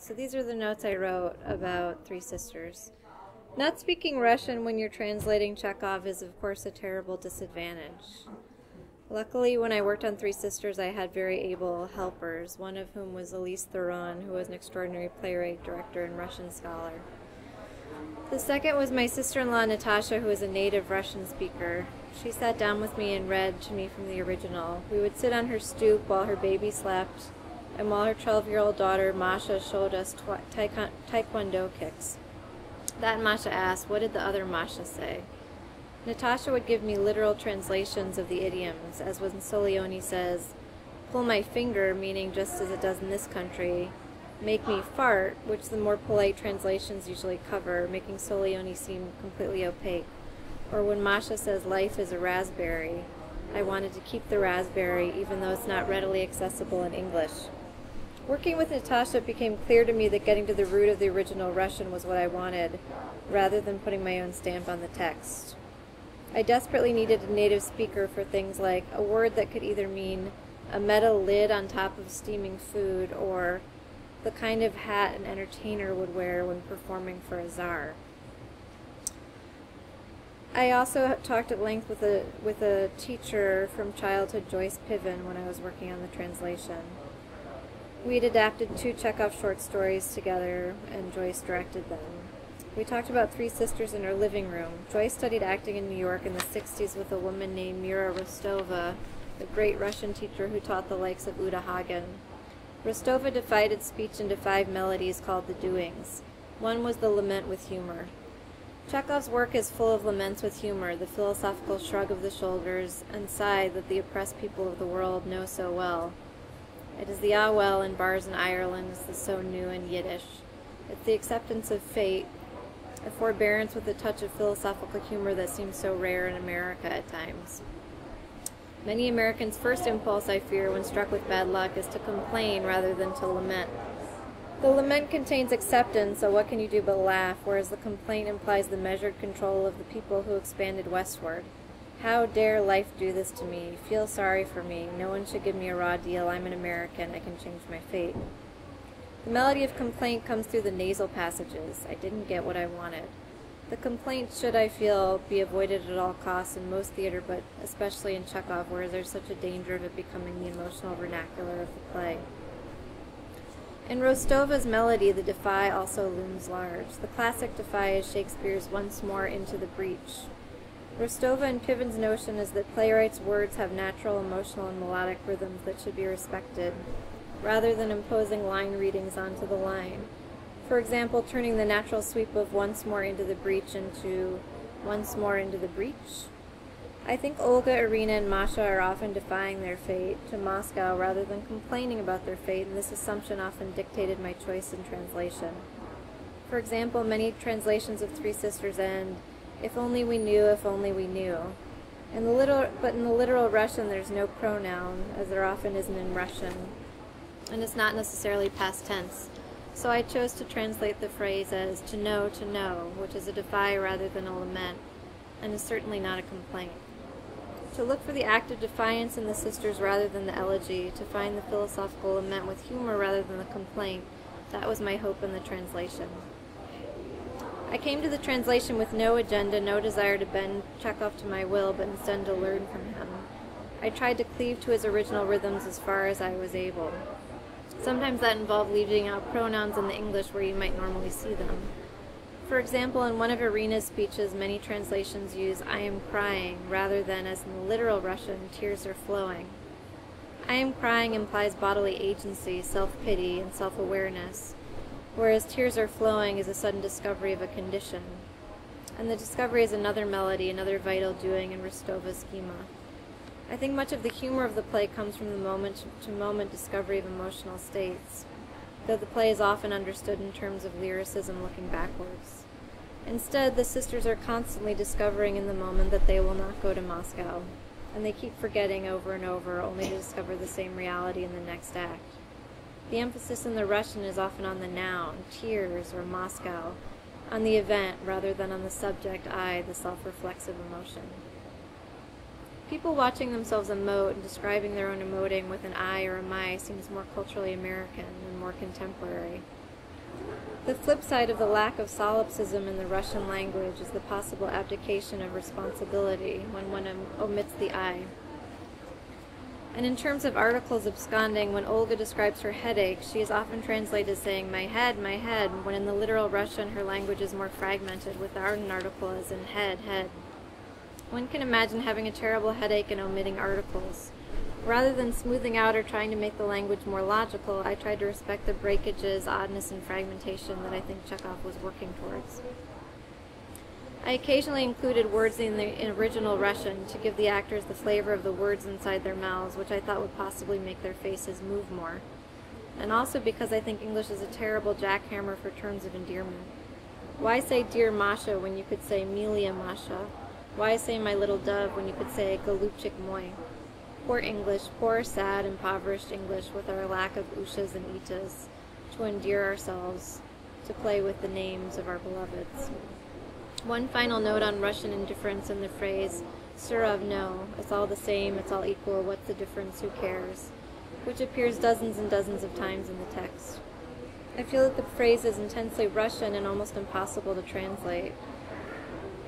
So these are the notes I wrote about Three Sisters. Not speaking Russian when you're translating Chekhov is, of course, a terrible disadvantage. Luckily, when I worked on Three Sisters, I had very able helpers, one of whom was Elise Theron, who was an extraordinary playwright, director, and Russian scholar. The second was my sister-in-law, Natasha, who is a native Russian speaker. She sat down with me and read to me from the original. We would sit on her stoop while her baby slept, and while her 12-year-old daughter, Masha, showed us taekwondo kicks. That Masha asked, "What did the other Masha say?" Natasha would give me literal translations of the idioms, as when Soleoni says, "Pull my finger," meaning just as it does in this country, "make me fart," which the more polite translations usually cover, making Soleoni seem completely opaque. Or when Masha says, "Life is a raspberry," I wanted to keep the raspberry even though it's not readily accessible in English. Working with Natasha, it became clear to me that getting to the root of the original Russian was what I wanted, rather than putting my own stamp on the text. I desperately needed a native speaker for things like a word that could either mean a metal lid on top of steaming food or the kind of hat an entertainer would wear when performing for a czar. I also talked at length with a teacher from childhood, Joyce Piven, when I was working on the translation. We had adapted 2 Chekhov short stories together, and Joyce directed them. We talked about Three Sisters in her living room. Joyce studied acting in New York in the 60s with a woman named Mira Rostova, the great Russian teacher who taught the likes of Uta Hagen. Rostova divided speech into 5 melodies called the doings. One was the lament with humor. Chekhov's work is full of laments with humor, the philosophical shrug of the shoulders and sigh that the oppressed people of the world know so well. It is the "ah well" in bars in Ireland, it's the "so new" in Yiddish. It's the acceptance of fate, a forbearance with a touch of philosophical humor that seems so rare in America at times. Many Americans' first impulse, I fear, when struck with bad luck, is to complain rather than to lament. The lament contains acceptance, so what can you do but laugh, whereas the complaint implies the measured control of the people who expanded westward. How dare life do this to me? Feel sorry for me. No one should give me a raw deal. I'm an American. I can change my fate. The melody of complaint comes through the nasal passages. I didn't get what I wanted. The complaint should, I feel, be avoided at all costs in most theater, but especially in Chekhov, where there's such a danger of it becoming the emotional vernacular of the play. In Rostova's melody, the defy also looms large. The classic defy is Shakespeare's "once more into the breach." Rostova and Piven's notion is that playwrights' words have natural, emotional, and melodic rhythms that should be respected, rather than imposing line readings onto the line. For example, turning the natural sweep of "once more into the breach" into "once more into the breach." I think Olga, Irina, and Masha are often defying their fate to Moscow rather than complaining about their fate, and this assumption often dictated my choice in translation. For example, many translations of Three Sisters end, "If only we knew, if only we knew." But in the literal Russian, there's no pronoun, as there often isn't in Russian, and it's not necessarily past tense. So I chose to translate the phrase as to know, which is a defy rather than a lament, and is certainly not a complaint. To look for the act of defiance in the sisters rather than the elegy, to find the philosophical lament with humor rather than the complaint, that was my hope in the translation. I came to the translation with no agenda, no desire to bend Chekhov to my will, but instead to learn from him. I tried to cleave to his original rhythms as far as I was able. Sometimes that involved leaving out pronouns in the English where you might normally see them. For example, in one of Irina's speeches, many translations use "I am crying," rather than, as in the literal Russian, "tears are flowing." "I am crying" implies bodily agency, self-pity, and self-awareness, whereas "tears are flowing" is a sudden discovery of a condition. And the discovery is another melody, another vital doing in Rostova's schema. I think much of the humor of the play comes from the moment-to-moment discovery of emotional states, though the play is often understood in terms of lyricism looking backwards. Instead, the sisters are constantly discovering in the moment that they will not go to Moscow, and they keep forgetting over and over, only to discover the same reality in the next act. The emphasis in the Russian is often on the noun, tears or Moscow, on the event rather than on the subject, I, the self-reflexive emotion. People watching themselves emote and describing their own emoting with an I or a my seems more culturally American and more contemporary. The flip side of the lack of solipsism in the Russian language is the possible abdication of responsibility when one omits the I. And in terms of articles absconding, when Olga describes her headache, she is often translated as saying, my head, when in the literal Russian her language is more fragmented, without an article as in head. One can imagine having a terrible headache and omitting articles. Rather than smoothing out or trying to make the language more logical, I tried to respect the breakages, oddness, and fragmentation that I think Chekhov was working towards. I occasionally included words in the original Russian to give the actors the flavor of the words inside their mouths, which I thought would possibly make their faces move more. And also because I think English is a terrible jackhammer for terms of endearment. Why say dear Masha when you could say Milia Masha? Why say my little dove when you could say Golubchik Moy? Poor English, poor, sad, impoverished English with our lack of ushas and itas, to endear ourselves, to play with the names of our beloveds. One final note on Russian indifference in the phrase, Surov no, it's all the same, it's all equal, what's the difference, who cares, which appears dozens and dozens of times in the text. I feel that the phrase is intensely Russian and almost impossible to translate.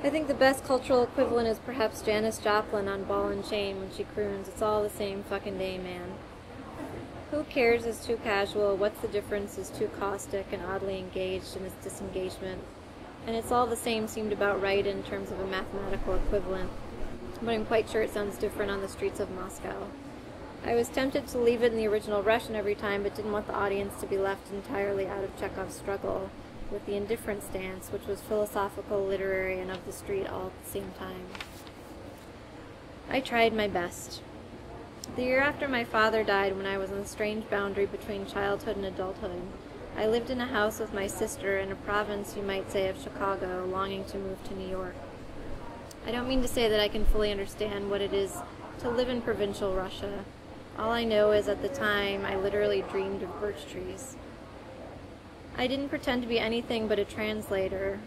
I think the best cultural equivalent is perhaps Janis Joplin on Ball and Chain when she croons, it's all the same fucking day, man. Who cares is too casual, what's the difference is too caustic and oddly engaged in its disengagement. And it's all the same seemed about right in terms of a mathematical equivalent, but I'm quite sure it sounds different on the streets of Moscow. I was tempted to leave it in the original Russian every time, but didn't want the audience to be left entirely out of Chekhov's struggle with the indifferent stance, which was philosophical, literary, and of the street all at the same time. I tried my best. The year after my father died, when I was on the strange boundary between childhood and adulthood, I lived in a house with my sister in a province, you might say, of Chicago, longing to move to New York. I don't mean to say that I can fully understand what it is to live in provincial Russia. All I know is at the time I literally dreamed of birch trees. I didn't pretend to be anything but a translator,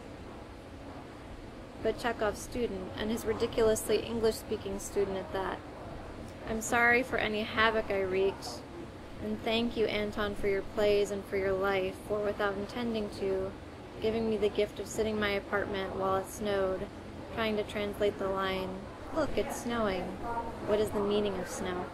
but Chekhov's student, and his ridiculously English-speaking student at that. I'm sorry for any havoc I wreaked, and thank you, Anton, for your plays and for your life, for without intending to, giving me the gift of sitting in my apartment while it snowed, trying to translate the line, "Look, it's snowing. What is the meaning of snow?"